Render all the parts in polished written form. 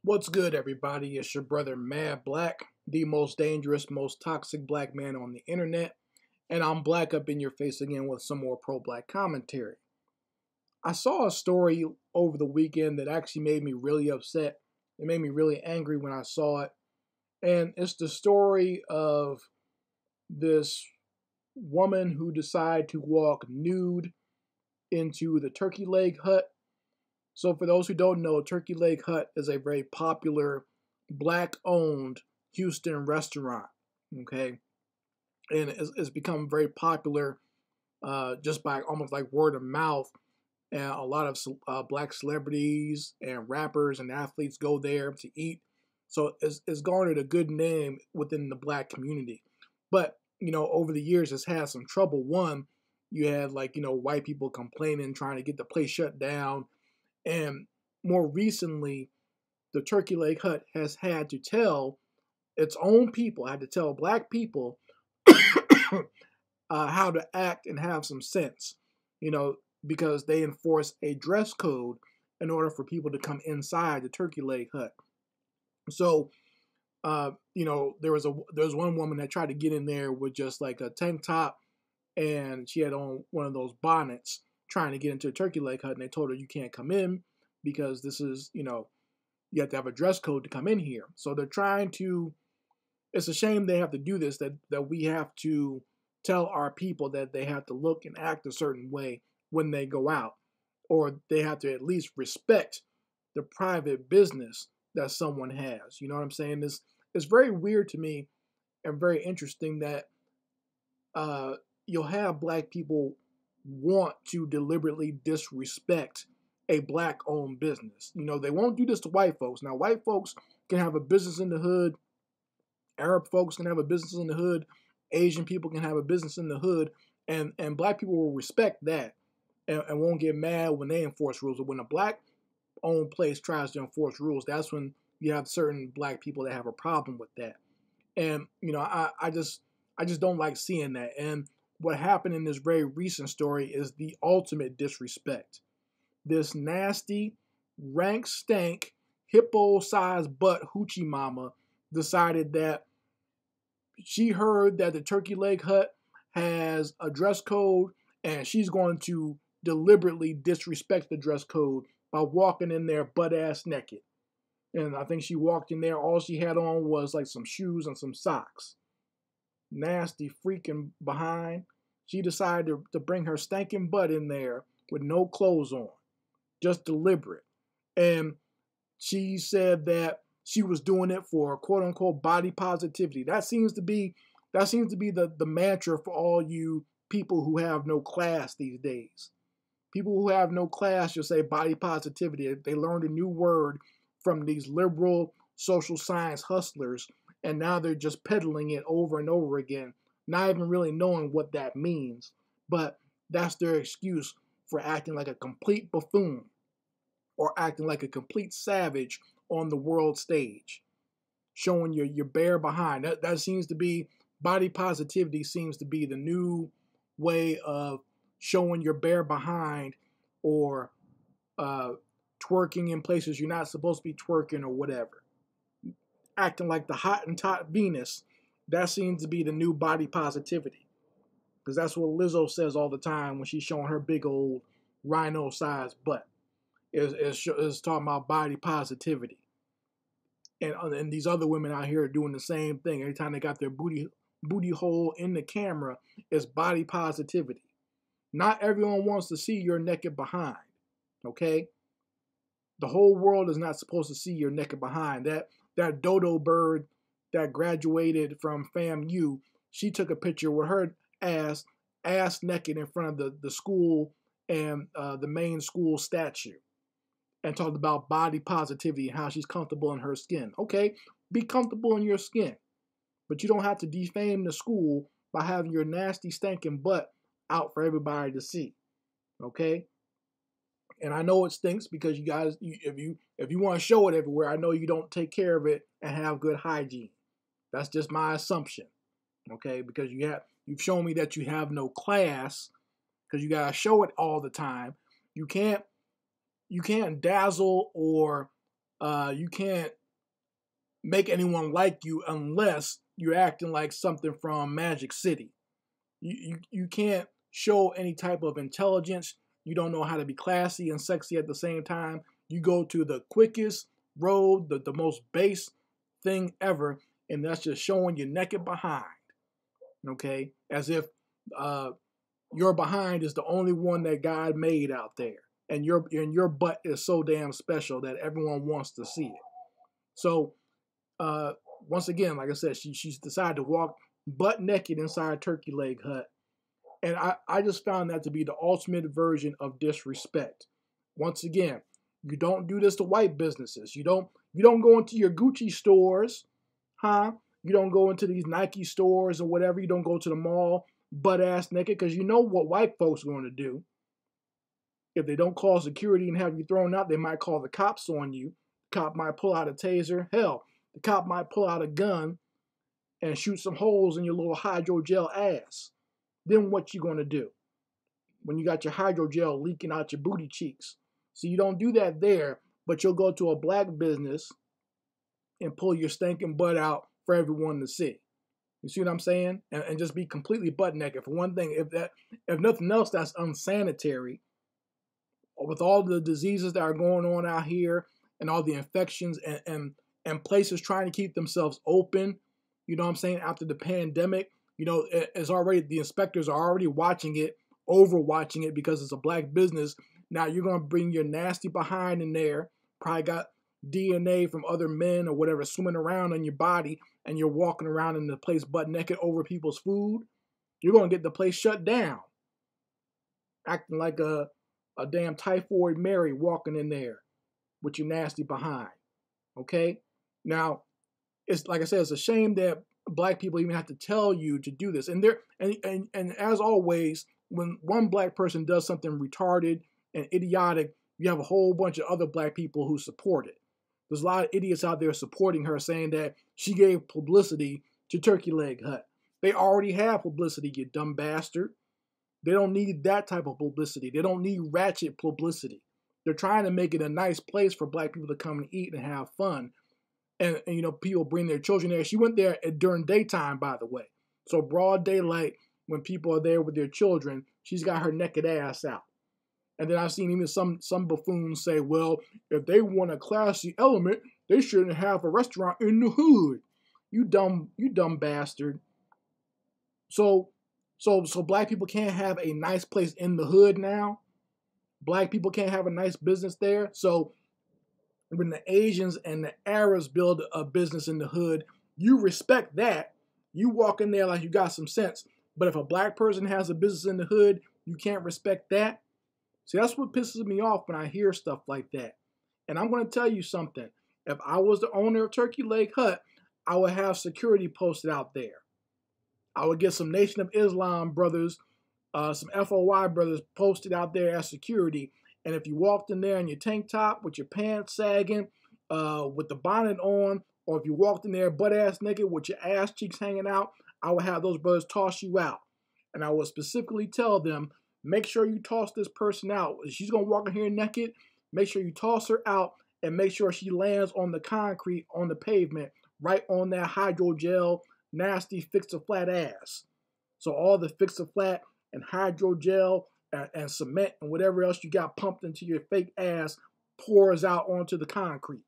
What's good, everybody? It's your brother Mad Black, the most dangerous, most toxic black man on the internet, and I'm black up in your face again with some more pro-black commentary. I saw a story over the weekend that actually made me really upset. It made me really angry when I saw it, and it's the story of this woman who decided to walk nude into the turkey leg hut. So, for those who don't know, Turkey Leg Hut is a very popular black-owned Houston restaurant. Okay, and it's become very popular just by almost like word of mouth. And a lot of black celebrities and rappers and athletes go there to eat. So it's garnered a good name within the black community. But over the years, it's had some trouble. One, you had white people complaining, trying to get the place shut down. And more recently, the Turkey Leg Hut has had to tell its own people, had to tell black people how to act and have some sense, because they enforce a dress code in order for people to come inside the Turkey Leg Hut. So, there was one woman that tried to get in there with just like a tank top, and she had on one of those bonnets trying to get into a Turkey Leg Hut, and they told her you can't come in because this is, you have to have a dress code to come in here. So they're trying to, it's a shame they have to do this, that we have to tell our people that they have to look and act a certain way when they go out, or they have to at least respect the private business that someone has. You know what I'm saying? It's very weird to me and very interesting that you'll have black people want to deliberately disrespect a black-owned business. They won't do this to white folks. Now, white folks can have a business in the hood. Arab folks can have a business in the hood. Asian people can have a business in the hood. And black people will respect that and won't get mad when they enforce rules. But when a black-owned place tries to enforce rules, that's when you have certain black people that have a problem with that. And, I just don't like seeing that. And what happened in this very recent story is the ultimate disrespect. This nasty, rank stank, hippo-sized butt hoochie mama decided that she heard that the Turkey Leg Hut has a dress code, and she's going to deliberately disrespect the dress code by walking in there butt-ass naked. And I think she walked in there, all she had on was like some shoes and some socks. Nasty freaking behind. She decided to bring her stinking butt in there with no clothes on. Just deliberate. And she said that she was doing it for quote unquote body positivity. That seems to be the mantra for all you people who have no class these days. People who have no class just say body positivity. They learned a new word from these liberal social science hustlers, and now they're just peddling it over and over again, not even really knowing what that means. But that's their excuse for acting like a complete buffoon or acting like a complete savage on the world stage, showing your bare behind. That seems to be, body positivity seems to be the new way of showing your bare behind, or twerking in places you're not supposed to be twerking, or whatever. Acting like the Hottentot Venus, that seems to be the new body positivity. Because that's what Lizzo says all the time when she's showing her big old rhino-sized butt. Is talking about body positivity. And these other women out here are doing the same thing. Every time they got their booty hole in the camera, it's body positivity. Not everyone wants to see your naked behind, okay? The whole world is not supposed to see your naked behind. That dodo bird that graduated from FAMU, she took a picture with her ass naked in front of the school and the main school statue, and talked about body positivity and how she's comfortable in her skin. Okay, be comfortable in your skin, but you don't have to defame the school by having your nasty stinking butt out for everybody to see. Okay? And I know it stinks because you guys, if you want to show it everywhere, I know you don't take care of it and have good hygiene. That's just my assumption. Okay? Because you've shown me that you have no class, because you gotta show it all the time. You can't dazzle or You can't make anyone like you unless you're acting like something from Magic City. You can't show any type of intelligence. You don't know how to be classy and sexy at the same time. You go to the quickest road, the most base thing ever, and that's just showing your naked behind. Okay? As if your behind is the only one that God made out there. And your butt is so damn special that everyone wants to see it. So once again, like I said, she's decided to walk butt naked inside a turkey leg hut. And I just found that to be the ultimate version of disrespect. Once again, you don't do this to white businesses. You don't go into your Gucci stores, huh? You don't go into these Nike stores or whatever. You don't go to the mall butt ass naked, because you know what white folks are going to do. If they don't call security and have you thrown out, they might call the cops on you. The cop might pull out a taser. Hell, the cop might pull out a gun and shoot some holes in your little hydrogel ass. Then what you gonna do when you got your hydrogel leaking out your booty cheeks? So you don't do that there, but you'll go to a black business and pull your stinking butt out for everyone to see. You see what I'm saying? And just be completely butt naked. For one thing, if nothing else, that's unsanitary. With all the diseases that are going on out here and all the infections and places trying to keep themselves open, you know what I'm saying, after the pandemic, you know, it's already, the inspectors are already watching it, overwatching it because it's a black business. Now you're going to bring your nasty behind in there, probably got DNA from other men or whatever swimming around in your body, and you're walking around in the place butt naked over people's food. You're going to get the place shut down. Acting like a damn typhoid Mary walking in there with your nasty behind. Okay? Now, it's like I said, it's a shame that black people even have to tell you to do this. And as always, when one black person does something retarded and idiotic, you have a whole bunch of other black people who support it. There's a lot of idiots out there supporting her, saying that she gave publicity to Turkey Leg Hut. They already have publicity, you dumb bastard. They don't need that type of publicity. They don't need ratchet publicity. They're trying to make it a nice place for black people to come and eat and have fun. And you know, people bring their children there. She went there during daytime, by the way. So broad daylight, when people are there with their children, she's got her naked ass out. And then I've seen even some buffoons say, well, if they want a classy element, they shouldn't have a restaurant in the hood. You dumb bastard. So black people can't have a nice place in the hood now. Black people can't have a nice business there. So when the Asians and the Arabs build a business in the hood, you respect that. You walk in there like you got some sense. But if a black person has a business in the hood, you can't respect that. See, that's what pisses me off when I hear stuff like that. And I'm going to tell you something. If I was the owner of Turkey Leg Hut, I would have security posted out there. I would get some Nation of Islam brothers, some FOI brothers posted out there as security. And if you walked in there in your tank top with your pants sagging, with the bonnet on, or if you walked in there butt-ass naked with your ass cheeks hanging out, I would have those brothers toss you out. And I would specifically tell them, make sure you toss this person out. If she's going to walk in here naked, make sure you toss her out and make sure she lands on the concrete, on the pavement, right on that hydrogel, nasty fix-a-flat ass. So all the fix-a-flat and hydrogel and cement and whatever else you got pumped into your fake ass pours out onto the concrete.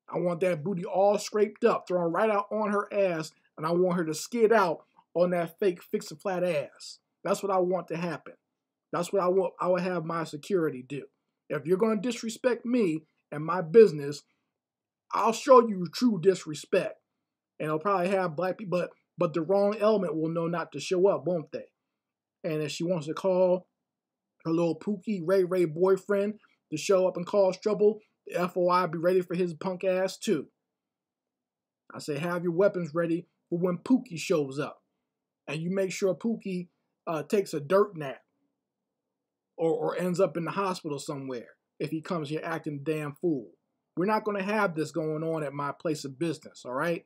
I want that booty all scraped up, thrown right out on her ass, and I want her to skid out on that fake fix-a-flat ass. That's what I want to happen. That's what I would have my security do. If you're going to disrespect me and my business, I'll show you true disrespect. And I'll probably have black people, but the wrong element will know not to show up, won't they? And if she wants to call her little Pookie Ray boyfriend to show up and cause trouble, the FOI be ready for his punk ass too. I say have your weapons ready for when Pookie shows up. And you make sure Pookie takes a dirt nap or ends up in the hospital somewhere if he comes here acting a damn fool. We're not going to have this going on at my place of business, all right?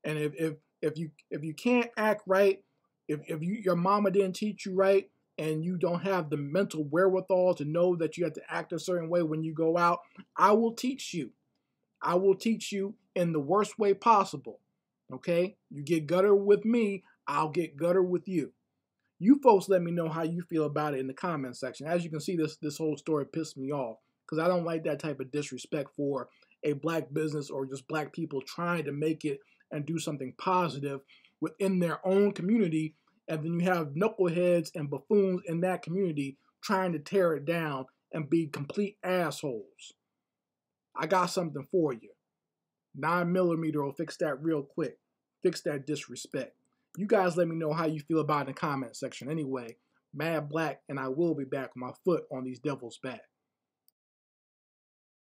And if you can't act right, if your mama didn't teach you right, and you don't have the mental wherewithal to know that you have to act a certain way when you go out, I will teach you. I will teach you in the worst way possible. Okay? You get gutter with me, I'll get gutter with you. You folks let me know how you feel about it in the comment section. As you can see, this whole story pissed me off because I don't like that type of disrespect for a black business or just black people trying to make it and do something positive within their own community. And then you have knuckleheads and buffoons in that community trying to tear it down and be complete assholes. I got something for you. 9mm will fix that real quick. Fix that disrespect. You guys let me know how you feel about it in the comment section. Anyway, Mad Black, and I will be back with my foot on these devils' back.